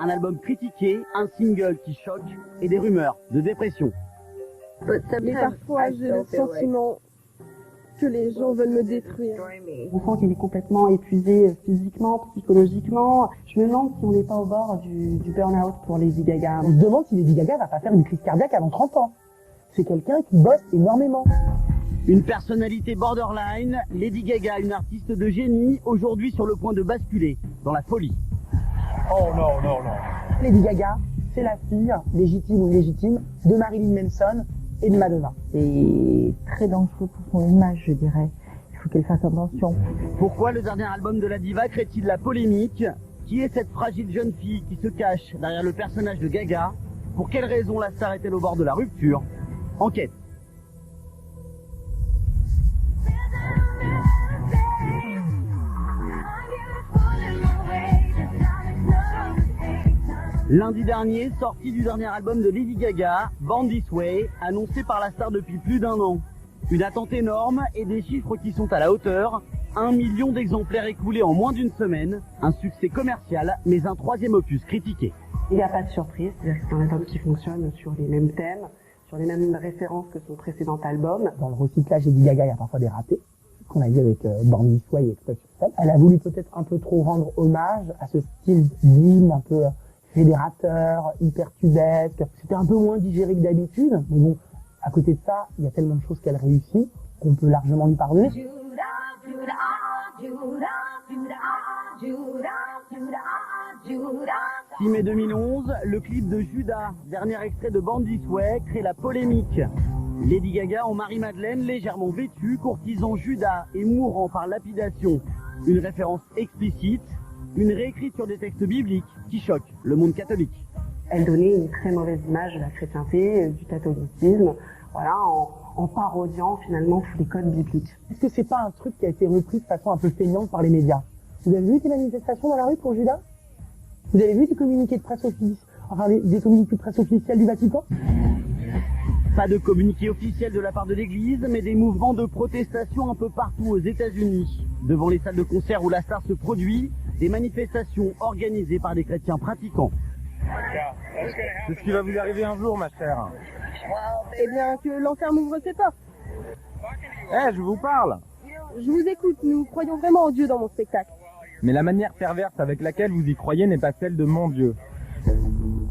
un album critiqué, un single qui choque et des rumeurs de dépression. Mais parfois, j'ai le sentiment que les gens veulent me détruire. On sent qu'elle est complètement épuisée physiquement, psychologiquement. Je me demande si on n'est pas au bord du burn-out pour Lady Gaga. On se demande si Lady Gaga va pas faire une crise cardiaque avant 30 ans. C'est quelqu'un qui bosse énormément. Une personnalité borderline, Lady Gaga, une artiste de génie, aujourd'hui sur le point de basculer dans la folie. Oh non, non, non. Lady Gaga, c'est la fille, légitime ou illégitime, de Marilyn Manson et de Madonna. C'est très dangereux pour son image, je dirais. Il faut qu'elle fasse attention. Pourquoi le dernier album de la diva crée-t-il la polémique? Qui est cette fragile jeune fille qui se cache derrière le personnage de Gaga? Pour quelle raison la star est-elle au bord de la rupture? Enquête. Lundi dernier, sortie du dernier album de Lady Gaga, Born This Way, annoncé par la star depuis plus d'1 an. Une attente énorme et des chiffres qui sont à la hauteur. 1 million d'exemplaires écoulés en moins d'une semaine. Un succès commercial, mais un 3e opus critiqué. Il n'y a pas de surprise, c'est-à-dire que c'est un album qui fonctionne sur les mêmes thèmes, sur les mêmes références que son précédent album. Dans le recyclage Lady Gaga, il y a parfois des ratés, qu'on a vu avec Born This Way et Expression. Elle a voulu peut-être un peu trop rendre hommage à ce style d'hymne un peu fédérateur, hyper tubesque. C'était un peu moins digéré que d'habitude, mais bon, à côté de ça, il y a tellement de choses qu'elle réussit qu'on peut largement lui pardonner. 6 mai 2011, le clip de Judas, dernier extrait de Born This Way, crée la polémique. Lady Gaga en Marie-Madeleine, légèrement vêtue, courtisant Judas et mourant par lapidation. Une référence explicite, une réécriture des textes bibliques qui choquent le monde catholique. Elle donnait une très mauvaise image de la chrétienté, du catholicisme, voilà, en parodiant finalement tous les codes bibliques. Est-ce que c'est pas un truc qui a été repris de façon un peu feignante par les médias? Vous avez vu des manifestations dans la rue pour Judas? Vous avez vu des communiqués de presse des communiqués de presse officiels du Vatican? Pas de communiqué officiel de la part de l'église, mais des mouvements de protestation un peu partout aux États-Unis. Devant les salles de concert où la star se produit, des manifestations organisées par des chrétiens pratiquants. C'est ce qui va vous arriver un jour, ma chère. Eh bien, que l'enfer m'ouvre ses portes. Eh, je vous parle. Je vous écoute, nous croyons vraiment en Dieu dans mon spectacle. Mais la manière perverse avec laquelle vous y croyez n'est pas celle de mon Dieu.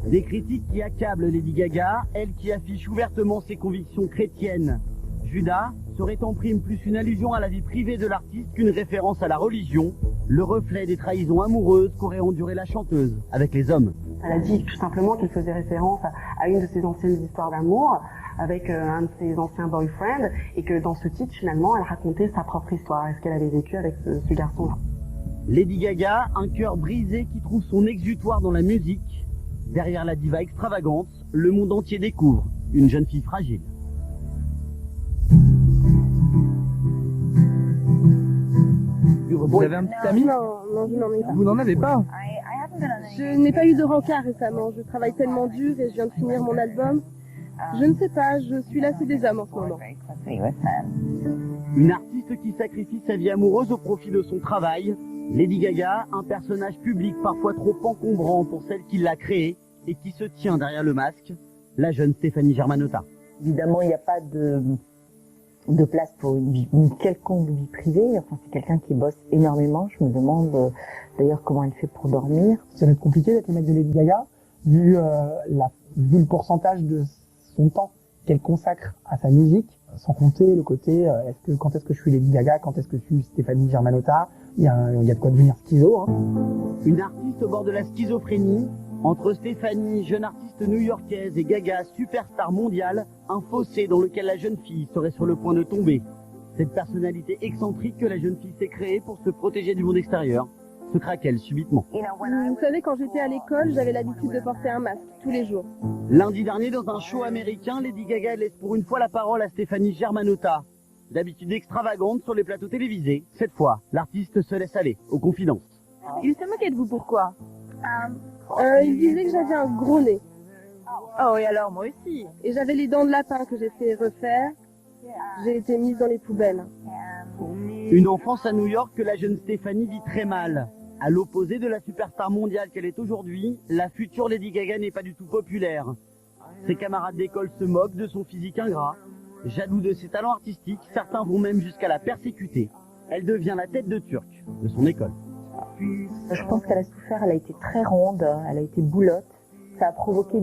Des critiques qui accablent Lady Gaga, elle qui affiche ouvertement ses convictions chrétiennes. Judas serait en prime plus une allusion à la vie privée de l'artiste qu'une référence à la religion, le reflet des trahisons amoureuses qu'aurait enduré la chanteuse avec les hommes. Elle a dit tout simplement qu'elle faisait référence à une de ses anciennes histoires d'amour avec un de ses anciens boyfriends et que dans ce titre, finalement, elle racontait sa propre histoire et ce qu'elle avait vécu avec ce garçon-là. Lady Gaga, un cœur brisé qui trouve son exutoire dans la musique. Derrière la diva extravagante, le monde entier découvre une jeune fille fragile. Vous avez un petit ami? Non, je n'en ai pas. Vous n'en avez pas? Je n'ai pas eu de rencard récemment. Je travaille tellement dur et je viens de finir mon album. Je ne sais pas, je suis lassée des hommes en ce moment. Une artiste qui sacrifie sa vie amoureuse au profit de son travail. Lady Gaga, un personnage public parfois trop encombrant pour celle qui l'a créé et qui se tient derrière le masque, la jeune Stéphanie Germanotta. Évidemment, il n'y a pas de place pour une quelconque vie privée. Enfin, c'est quelqu'un qui bosse énormément. Je me demande d'ailleurs comment elle fait pour dormir. Ça va être compliqué d'être le mec de Lady Gaga, vu le pourcentage de son temps qu'elle consacre à sa musique, sans compter le côté quand est-ce que je suis Lady Gaga, quand est-ce que je suis Stéphanie Germanotta. Il y a de quoi devenir schizo. Hein. Une artiste au bord de la schizophrénie. Entre Stéphanie, jeune artiste new-yorkaise, et Gaga, superstar mondiale, un fossé dans lequel la jeune fille serait sur le point de tomber. Cette personnalité excentrique que la jeune fille s'est créée pour se protéger du monde extérieur se craque-t-elle subitement. Vous savez, quand j'étais à l'école, j'avais l'habitude de porter un masque tous les jours. Lundi dernier, dans un show américain, Lady Gaga laisse pour une fois la parole à Stéphanie Germanotta. D'habitude extravagante sur les plateaux télévisés, cette fois, l'artiste se laisse aller aux confidences. Il se moquait de vous, pourquoi? Il disait que j'avais un gros nez. Oh, et alors, moi aussi. Et j'avais les dents de lapin que j'ai fait refaire. J'ai été mise dans les poubelles. Une enfance à New York que la jeune Stéphanie vit très mal. À l'opposé de la superstar mondiale qu'elle est aujourd'hui, la future Lady Gaga n'est pas du tout populaire. Ses camarades d'école se moquent de son physique ingrat. Jaloux de ses talents artistiques, certains vont même jusqu'à la persécuter. Elle devient la tête de turc de son école. Je pense qu'elle a souffert, elle a été très ronde, elle a été boulotte. Ça a provoqué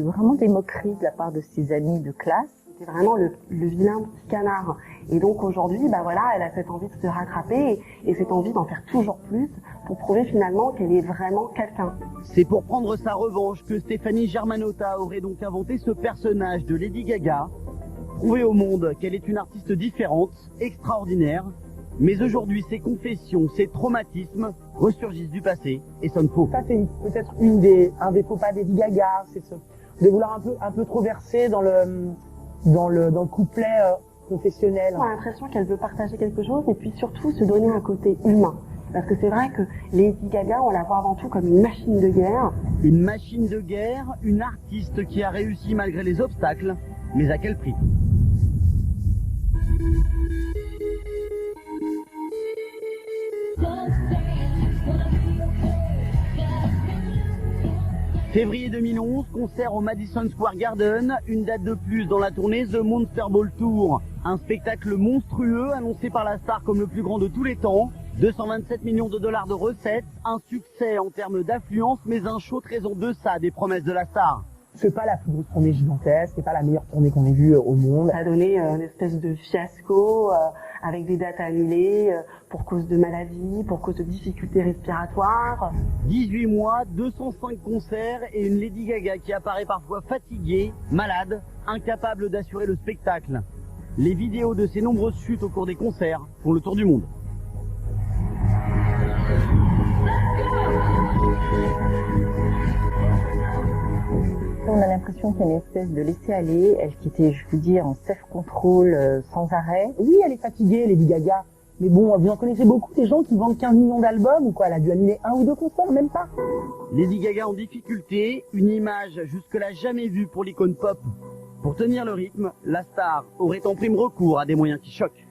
vraiment des moqueries de la part de ses amis de classe. C'est vraiment le vilain petit canard. Et donc aujourd'hui, bah voilà, elle a cette envie de se rattraper et cette envie d'en faire toujours plus pour prouver finalement qu'elle est vraiment quelqu'un. C'est pour prendre sa revanche que Stéphanie Germanotta aurait donc inventé ce personnage de Lady Gaga, prouver au monde qu'elle est une artiste différente, extraordinaire. Mais aujourd'hui, ses confessions, ses traumatismes ressurgissent du passé et sonnent faux. Ça, c'est peut-être un des faux pas des Lady Gaga, c'est de vouloir un peu trop verser dans le couplet confessionnel. On a l'impression qu'elle veut partager quelque chose et puis surtout se donner un côté humain. Parce que c'est vrai que Lady Gaga, on la voit avant tout comme une machine de guerre. Une machine de guerre, une artiste qui a réussi malgré les obstacles, mais à quel prix ? Février 2011, concert au Madison Square Garden, une date de plus dans la tournée The Monster Ball Tour. Un spectacle monstrueux annoncé par la star comme le plus grand de tous les temps. 227 millions de dollars de recettes, un succès en termes d'affluence, mais un show très en deçà des promesses de la star. C'est pas la plus grosse tournée gigantesque, c'est pas la meilleure tournée qu'on ait vue au monde. Ça a donné une espèce de fiasco avec des dates annulées pour cause de maladies, pour cause de difficultés respiratoires. 18 mois, 205 concerts et une Lady Gaga qui apparaît parfois fatiguée, malade, incapable d'assurer le spectacle. Les vidéos de ses nombreuses chutes au cours des concerts font le tour du monde. On a l'impression qu'il y a une espèce de laisser-aller, elle qui était, je vous dis, en self-control sans arrêt. Oui, elle est fatiguée, Lady Gaga. Mais bon, vous en connaissez beaucoup, des gens qui vendent 15 millions d'albums ou quoi. Elle a dû annuler 1 ou 2 concerts, même pas. Lady Gaga en difficulté, une image jusque-là jamais vue pour l'icône pop. Pour tenir le rythme, la star aurait en prime recours à des moyens qui choquent.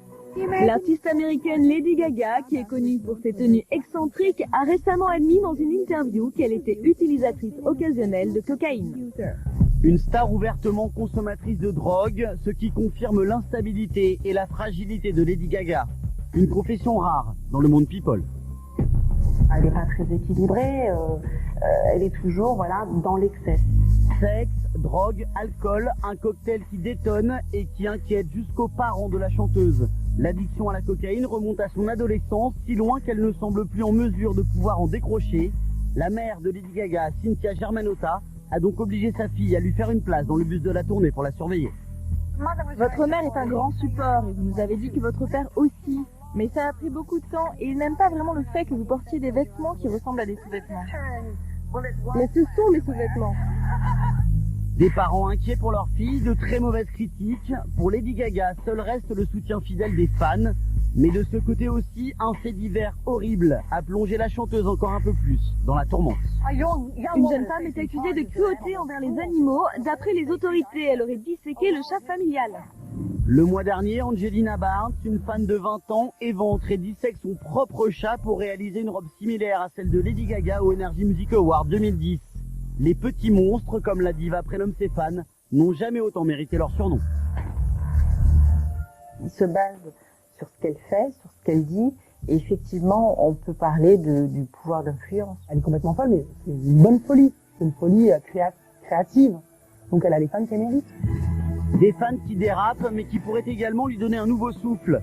L'artiste américaine Lady Gaga, qui est connue pour ses tenues excentriques, a récemment admis dans une interview qu'elle était utilisatrice occasionnelle de cocaïne. Une star ouvertement consommatrice de drogue, ce qui confirme l'instabilité et la fragilité de Lady Gaga. Une confession rare dans le monde people. Elle n'est pas très équilibrée, elle est toujours dans l'excès. Sexe, drogue, alcool, un cocktail qui détonne et qui inquiète jusqu'aux parents de la chanteuse. L'addiction à la cocaïne remonte à son adolescence, si loin qu'elle ne semble plus en mesure de pouvoir en décrocher. La mère de Lady Gaga, Cynthia Germanotta, a donc obligé sa fille à lui faire une place dans le bus de la tournée pour la surveiller. Votre mère est un grand support et vous nous avez dit que votre père aussi. Mais ça a pris beaucoup de temps et il n'aime pas vraiment le fait que vous portiez des vêtements qui ressemblent à des sous-vêtements. Mais ce sont des sous-vêtements. Des parents inquiets pour leur fille, de très mauvaises critiques. Pour Lady Gaga, seul reste le soutien fidèle des fans. Mais de ce côté aussi, un fait divers horrible a plongé la chanteuse encore un peu plus dans la tourmente. Une jeune femme est accusée de cruauté envers les animaux. D'après les autorités, elle aurait disséqué le chat familial. Le mois dernier, Angelina Barnes, une fan de 20 ans, éventre et dissèque son propre chat pour réaliser une robe similaire à celle de Lady Gaga au Energy Music Award 2010. Les petits monstres, comme la diva prénomme ses fans, n'ont jamais autant mérité leur surnom. Il se base sur ce qu'elle fait, sur ce qu'elle dit, et effectivement, on peut parler du pouvoir d'influence. Elle est complètement folle, mais c'est une bonne folie. C'est une folie créative. Donc elle a les fans qu'elle mérite. Des fans qui dérapent, mais qui pourraient également lui donner un nouveau souffle.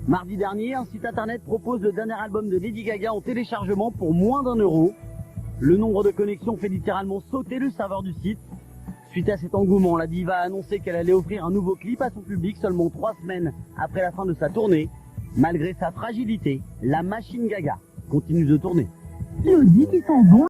Mardi dernier, un site internet propose le dernier album de Lady Gaga en téléchargement pour moins d'€1. Le nombre de connexions fait littéralement sauter le serveur du site. Suite à cet engouement, la diva a annoncé qu'elle allait offrir un nouveau clip à son public seulement 3 semaines après la fin de sa tournée. Malgré sa fragilité, la machine Gaga continue de tourner. Qui nous dit qu'ils sont bons